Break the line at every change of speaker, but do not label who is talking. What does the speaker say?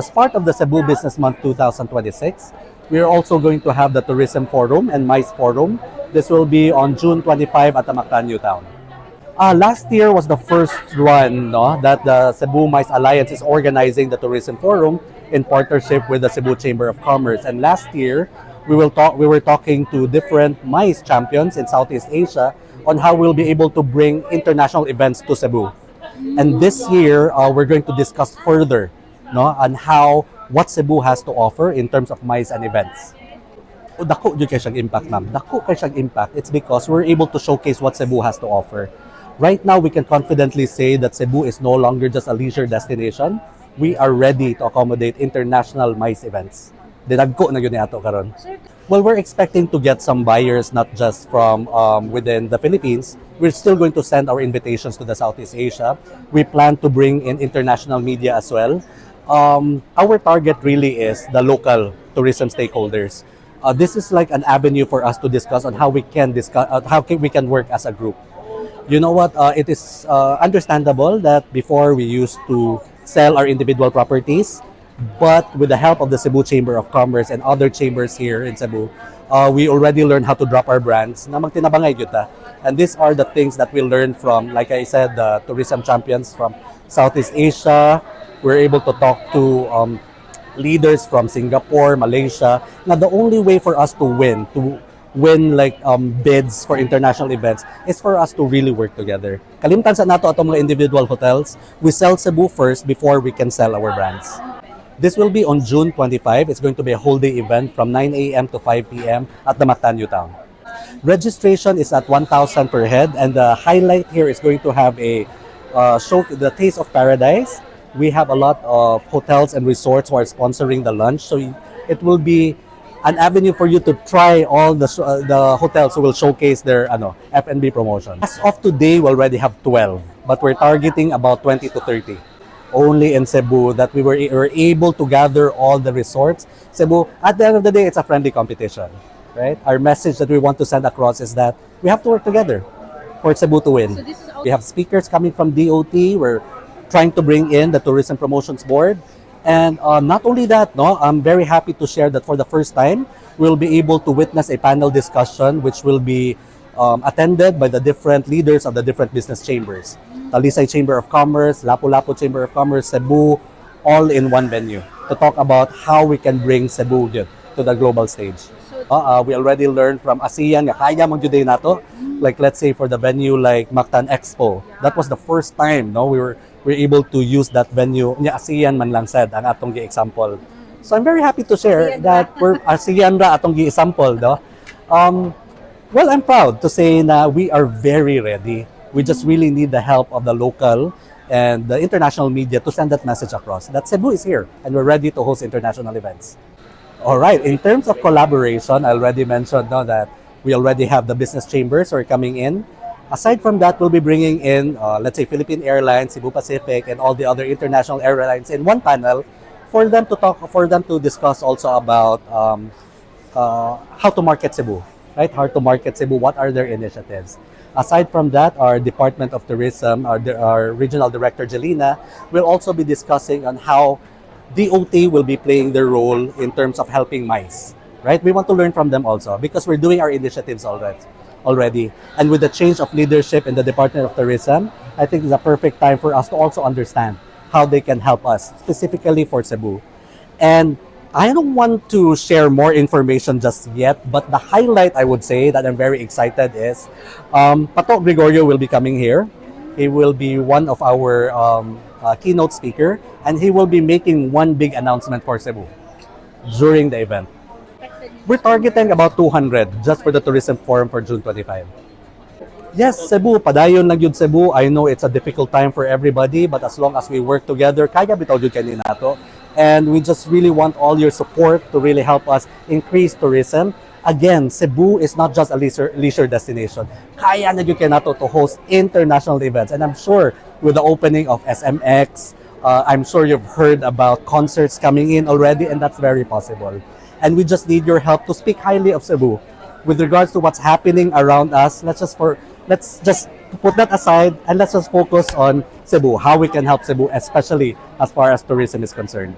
As part of the Cebu Business Month 2026, we are also going to have the Tourism Forum and MICE Forum. This will be on June 25 at the Mactan Newtown. Last year was the first one, no, that the Cebu MICE Alliance is organizing the Tourism Forum in partnership with the Cebu Chamber of Commerce. And last year, we were talking to different MICE champions in Southeast Asia on how we'll be able to bring international events to Cebu. And this year, we're going to discuss further, no, on what Cebu has to offer in terms of MICE and events. Dako yun kay siyang impact, ma'am. Dako kay siyang impact. It's because we're able to showcase what Cebu has to offer. Right now, we can confidently say that Cebu is no longer just a leisure destination. We are ready to accommodate international MICE events. Dinagko na yun ato karon. Well, we're expecting to get some buyers not just from within the Philippines. We're still going to send our invitations to the Southeast Asia. We plan to bring in international media as well. Our target really is the local tourism stakeholders. This is like an avenue for us to discuss on how we can work as a group. You know what? It is understandable that before we used to sell our individual properties, but with the help of the Cebu Chamber of Commerce and other chambers here in Cebu, we already learned how to drop our brands na magtinabangay yuta. And these are the things that we learned from, like I said, the tourism champions from Southeast Asia. We're able to talk to leaders from Singapore, Malaysia. Now, the only way for us to win like bids for international events is for us to really work together. Kalimtan sa nato atong mga individual hotels, we sell Cebu first before we can sell our brands. This will be on June 25. It's going to be a whole day event from 9 a.m. to 5 p.m. at the Mactan Newtown. Registration is at 1,000 per head, and the highlight here is going to have a show, the Taste of Paradise. We have a lot of hotels and resorts who are sponsoring the lunch, so it will be an avenue for you to try all the hotels who will showcase their F&B promotion. As of today, we already have 12, but we're targeting about 20 to 30. Only in Cebu that we were able to gather all the resorts. Cebu, at the end of the day, it's a friendly competition, right? Our message that we want to send across is that we have to work together for Cebu to win. So we have speakers coming from DOT. We're trying to bring in the Tourism Promotions Board. And not only that, no, I'm very happy to share that for the first time, we'll be able to witness a panel discussion which will be attended by the different leaders of the different business chambers. Talisay Chamber of Commerce, Lapu-lapu Chamber of Commerce, Cebu, all in one venue to talk about how we can bring Cebu to the global stage. We already learned from ASEAN nga kaya mag-juday nato. Like let's say for the venue like Mactan Expo, that was the first time we're able to use that venue. Nya ASEAN man lang said ang atong gi-example. So I'm very happy to share that we're ASEAN ra atong gi-example, no? Well, I'm proud to say na we are very ready. We just really need the help of the local and the international media to send that message across that Cebu is here and we're ready to host international events. All right, in terms of collaboration, I already mentioned that we already have the business chambers who are coming in. Aside from that, we'll be bringing in, let's say, Philippine Airlines, Cebu Pacific, and all the other international airlines in one panel for them to discuss also about how to market Cebu, right? How to market Cebu, what are their initiatives. Aside from that, our Department of Tourism, our Regional Director, Jelena, will also be discussing on how DOT will be playing their role in terms of helping MICE, right? We want to learn from them also because we're doing our initiatives already. And with the change of leadership in the Department of Tourism, I think it's a perfect time for us to also understand how they can help us, specifically for Cebu. And I don't want to share more information just yet, but the highlight I would say that I'm very excited is Pato Gregorio will be coming here. He will be one of our keynote speaker, and he will be making one big announcement for Cebu during the event. We're targeting about 200 just for the tourism forum for June 25. Yes, Cebu, padayon lang yun Cebu. I know it's a difficult time for everybody, but as long as we work together, kaya bitaw yun kanina nato. And we just really want all your support to really help us increase tourism. Again, Cebu is not just a leisure destination. Kaya na yun kaya nato to host international events. And I'm sure with the opening of SMX, I'm sure you've heard about concerts coming in already, and that's very possible. And we just need your help to speak highly of Cebu. With regards to what's happening around us, let's just put that aside and let's just focus on Cebu, how we can help Cebu, especially as far as tourism is concerned.